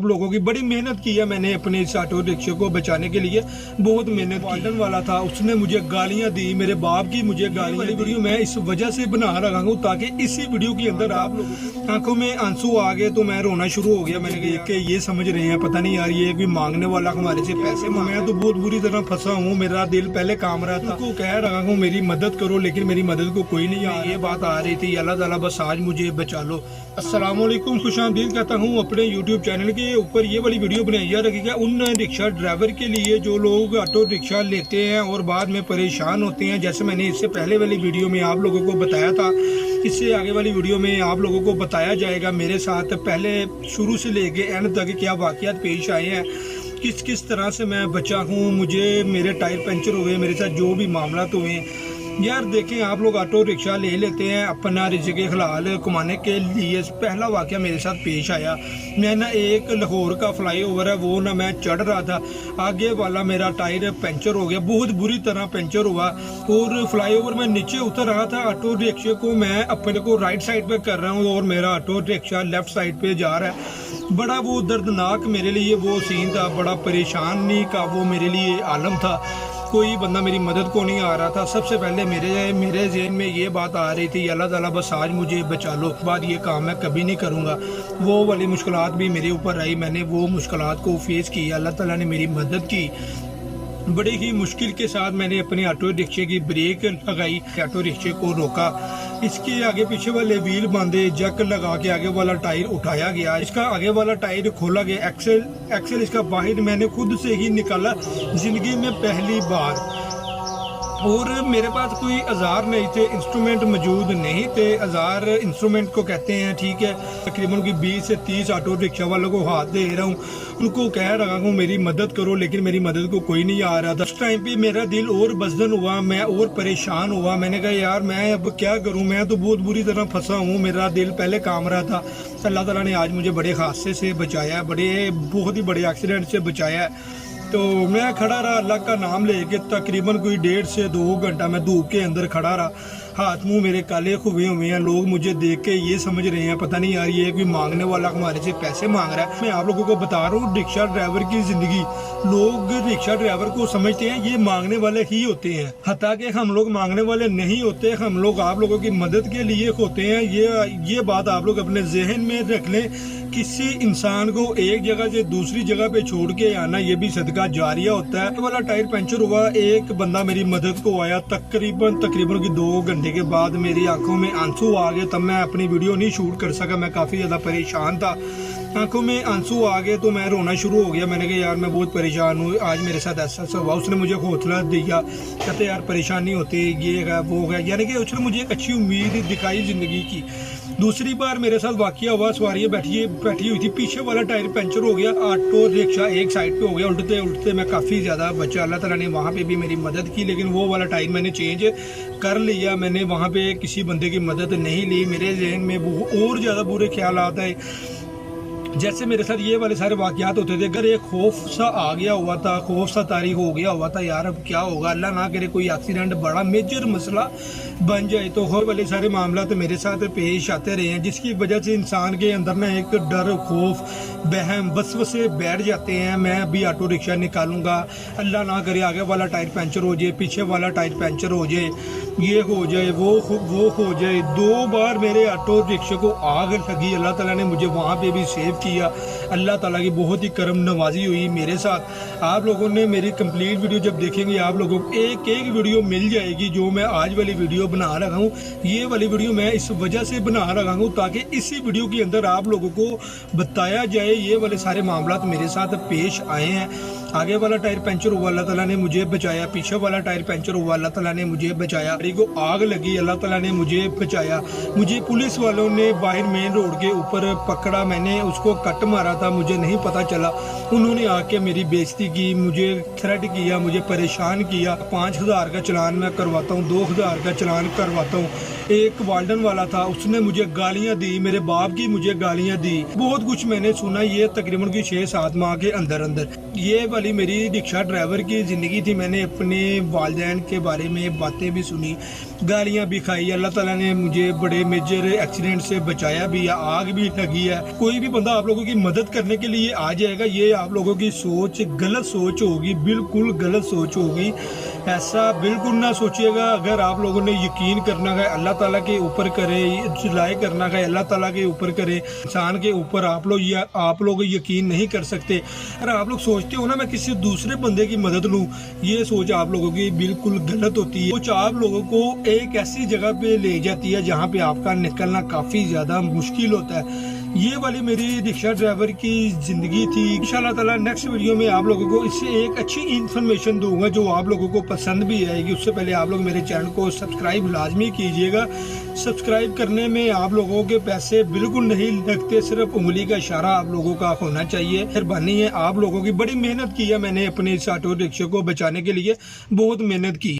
आप लोगों की बड़ी मेहनत की है मैंने अपने इस ऑटो रिक्शे को बचाने के लिए, बहुत मेहनत। वार्डन वाला था, उसने मुझे गालियां दी, मेरे बाप की मुझे गालियां दी। वीडियो मैं इस वजह से बना रहा हूँ ताकि इसी वीडियो के अंदर आप लोगों आंखों में आंसू आ गए तो मैं रोना शुरू हो गया। मैंने देख के ये समझ रहे हैं पता नहीं यार ये भी मांगने वाला हमारे से पैसे। मैं तो बहुत बुरी तरह फंसा हूँ, मेरा दिल पहले काम रहा था, उनको कह रहा हूँ मेरी मदद करो, लेकिन मेरी मदद को कोई नहीं आ। ये बात आ रही थी, अल्लाह ताला बस आज मुझे बचा लो। अस्सलाम वालेकुम, खुशामदीद कहता हूँ अपने यूट्यूब चैनल के ऊपर। ये वाली वीडियो बनाई जा रही है उन रिक्शा ड्राइवर के लिए जो लोग ऑटो रिक्शा लेते हैं और बाद में परेशान होते हैं। जैसे मैंने इससे पहले वाली वीडियो में आप लोगों को बताया था, इससे आगे वाली वीडियो में आप लोगों को बताया जाएगा मेरे साथ पहले शुरू से लेके एंड तक क्या वाक़यात पेश आए हैं, किस किस तरह से मैं बचा हूँ। मुझे मेरे टायर पंचर हुए, मेरे साथ जो भी मामला हुए। यार देखें, आप लोग ऑटो रिक्शा ले लेते हैं अपना रिज़्क़ हलाल कमाने के लिए। पहला वाक़या मेरे साथ पेश आया, मैं ना एक लाहौर का फ्लाईओवर है वो ना मैं चढ़ रहा था, आगे वाला मेरा टायर पंचर हो गया, बहुत बुरी तरह पंचर हुआ। और फ्लाईओवर में नीचे उतर रहा था, ऑटो रिक्शे को मैं अपने को राइट साइड पे कर रहा हूँ और मेरा ऑटो रिक्शा लेफ्ट साइड पे जा रहा है। बड़ा वो दर्दनाक मेरे लिए वो सीन था, बड़ा परेशानी का वो मेरे लिए आलम था। कोई बंदा मेरी मदद को नहीं आ रहा था। सबसे पहले मेरे ज़हन में ये बात आ रही थी, अल्लाह ताला बस आज मुझे बचा लो, बाद ये काम मैं कभी नहीं करूँगा। वो वाली मुश्किलात भी मेरे ऊपर आई, मैंने वो मुश्किलात को फेस किया, अल्लाह ताला ने मेरी मदद की। बड़ी ही मुश्किल के साथ मैंने अपने ऑटो रिक्शे की ब्रेक लगाई, ऑटो रिक्शे को रोका, इसके आगे पीछे वाले व्हील बांधे, जक लगा के आगे वाला टायर उठाया गया, इसका आगे वाला टायर खोला गया, एक्सेल इसका बाहर मैंने खुद से ही निकाला जिंदगी में पहली बार। और मेरे पास कोई औजार नहीं थे, इंस्ट्रूमेंट मौजूद नहीं थे। औजार इंस्ट्रूमेंट को कहते हैं, ठीक है। तकरीबन कोई 20 से 30 ऑटो रिक्शा वालों को हाथ दे रहा हूँ, उनको कह रहा हूँ मेरी मदद करो, लेकिन मेरी मदद को कोई नहीं आ रहा था। उस टाइम पे मेरा दिल और बज़दन हुआ, मैं और परेशान हुआ। मैंने कहा यार मैं अब क्या करूँ, मैं तो बहुत बुरी तरह फंसा हूँ, मेरा दिल पहले काम रहा था। अल्लाह ताला ने आज मुझे बड़े हादसे से बचाया, बहुत ही बड़े एक्सीडेंट से बचाया। तो मैं खड़ा रहा अल्लाह का नाम लेके, तकरीबन कोई 1.5 से 2 घंटा मैं धूप के अंदर खड़ा रहा। हाथ मुंह मेरे काले हुए हैं, लोग मुझे देख के ये समझ रहे हैं पता नहीं यार ये कोई मांगने वाला हमारे से पैसे मांग रहा है। मैं आप लोगों को बता रहा हूँ रिक्शा ड्राइवर की जिंदगी, लोग रिक्शा ड्राइवर को समझते हैं ये मांगने वाले ही होते हैं, हालांकि हम लोग मांगने वाले नहीं होते, हम लोग आप लोगों की मदद के लिए होते हैं। ये बात आप लोग अपने जहन में रख लें। किसी इंसान को एक जगह से दूसरी जगह पे छोड़ के आना ये भी सदका जारिया होता है। वाला टायर पंचर हुआ, एक बंदा मेरी मदद को आया, तकरीबन की 2 घंटे के बाद मेरी आंखों में आंसू आ गए। तब मैं अपनी वीडियो नहीं शूट कर सका, मैं काफ़ी ज़्यादा परेशान था। आंखों में आंसू आ गए तो मैं रोना शुरू हो गया। मैंने कहा यार मैं बहुत परेशान हूँ, आज मेरे साथ ऐसा हुआ। उसने मुझे हौसला दिया, कहते यार परेशानी होती ये है वो है, यानी कि उसने मुझे एक अच्छी उम्मीद दिखाई ज़िंदगी की। दूसरी बार मेरे साथ वाकया हुआ, सवारियाँ बैठी हुई थी, पीछे वाला टायर पंचर हो गया, ऑटो रिक्शा एक साइड पे हो गया, उल्टते उल्टते मैं काफ़ी ज़्यादा बचा। अल्लाह ताला ने वहाँ पे भी मेरी मदद की, लेकिन वो वाला टायर मैंने चेंज कर लिया। मैंने वहाँ पे किसी बंदे की मदद नहीं ली। मेरे जहन में वो और ज़्यादा बुरे ख्याल आता है। जैसे मेरे साथ ये वाले सारे वाक़यात होते थे, अगर एक खौफ सा आ गया हुआ था, खौफ सा तारीख हो गया हुआ था यार अब क्या होगा, अल्लाह ना करे कोई एक्सीडेंट बड़ा मेजर मसला बन जाए, तो हर वाले सारे मामला तो मेरे साथ पेश आते रहे हैं, जिसकी वजह से इंसान के अंदर ना एक डर, खौफ, बहम, वसवसे बैठ जाते हैं। मैं अभी ऑटो रिक्शा निकालूंगा, अल्लाह ना करे आगे वाला टायर पंचर हो जाए, पीछे वाला टायर पंचर हो जाए, ये हो जाए वो हो जाए। 2 बार मेरे ऑटो रिक्शे को आग लगी, अल्लाह ताला ने मुझे वहाँ पे भी सेव किया। अल्लाह ताला की बहुत ही करम नवाजी हुई मेरे साथ। आप लोगों ने मेरी कंप्लीट वीडियो जब देखेंगे आप लोगों को एक वीडियो मिल जाएगी जो मैं आज वाली वीडियो बना रहा हूँ। ये वाली वीडियो मैं इस वजह से बना रहा हूँ ताकि इसी वीडियो के अंदर आप लोगों को बताया जाए ये वाले सारे मामला मेरे साथ पेश आए हैं। आगे वाला टायर पंचर हुआ, अल्लाह ताला ने मुझे बचाया। पीछे वाला टायर पंचर हुआ, अल्लाह ताला ने मुझे बचाया। गाड़ी को आग लगी, अल्लाह ताला ने मुझे बचाया। मुझे पुलिस वालों ने बाहर मेन रोड के ऊपर पकड़ा, मैंने उसको कट मारा था, मुझे नहीं पता चला। उन्होंने आके मेरी बेइज्जती की, मुझे थ्रेट किया, मुझे परेशान किया। 5000 का चलान मैं करवाता हूँ, 2000 का चलान करवाता हूँ। एक वार्डन वाला था, उसने मुझे गालियाँ दी, मेरे बाप की मुझे गालियाँ दी, बहुत कुछ मैंने सुना। ये तकरीबन की 6-7 माह के अंदर ये वाली मेरी रिक्शा ड्राइवर की ज़िंदगी थी। मैंने अपने वालिदैन के बारे में बातें भी सुनी, गालियाँ भी खाई। अल्लाह ताला ने मुझे बड़े मेजर एक्सीडेंट से बचाया भी है, आग भी लगी है। कोई भी बंदा आप लोगों की मदद करने के लिए आ जाएगा, ये आप लोगों की सोच गलत सोच होगी, बिल्कुल गलत सोच होगी। ऐसा बिल्कुल ना सोचिएगा। अगर आप लोगों ने यकीन करना है अल्लाह ताला के ऊपर करे, जुलाई करना है अल्लाह ताला के ऊपर करे, इंसान के ऊपर आप लोग यकीन नहीं कर सकते। अगर आप लोग सोचते हो ना मैं किसी दूसरे बंदे की मदद लूं, ये सोच आप लोगों की बिल्कुल गलत होती है। सोच आप लोगों को एक ऐसी जगह पे ले जाती है जहाँ पे आपका निकलना काफी ज्यादा मुश्किल होता है। ये वाली मेरी रिक्शा ड्राइवर की जिंदगी थी। इंशाल्लाह ताला नेक्स्ट वीडियो में आप लोगों को इससे एक अच्छी इन्फॉर्मेशन दूंगा जो आप लोगों को पसंद भी आएगी। उससे पहले आप लोग मेरे चैनल को सब्सक्राइब लाजमी कीजिएगा। सब्सक्राइब करने में आप लोगों के पैसे बिल्कुल नहीं लगते, सिर्फ उंगली का इशारा आप लोगों का होना चाहिए। मेहरबानी है, आप लोगों की बड़ी मेहनत की है मैंने अपने इस ऑटो रिक्शे को बचाने के लिए, बहुत मेहनत की।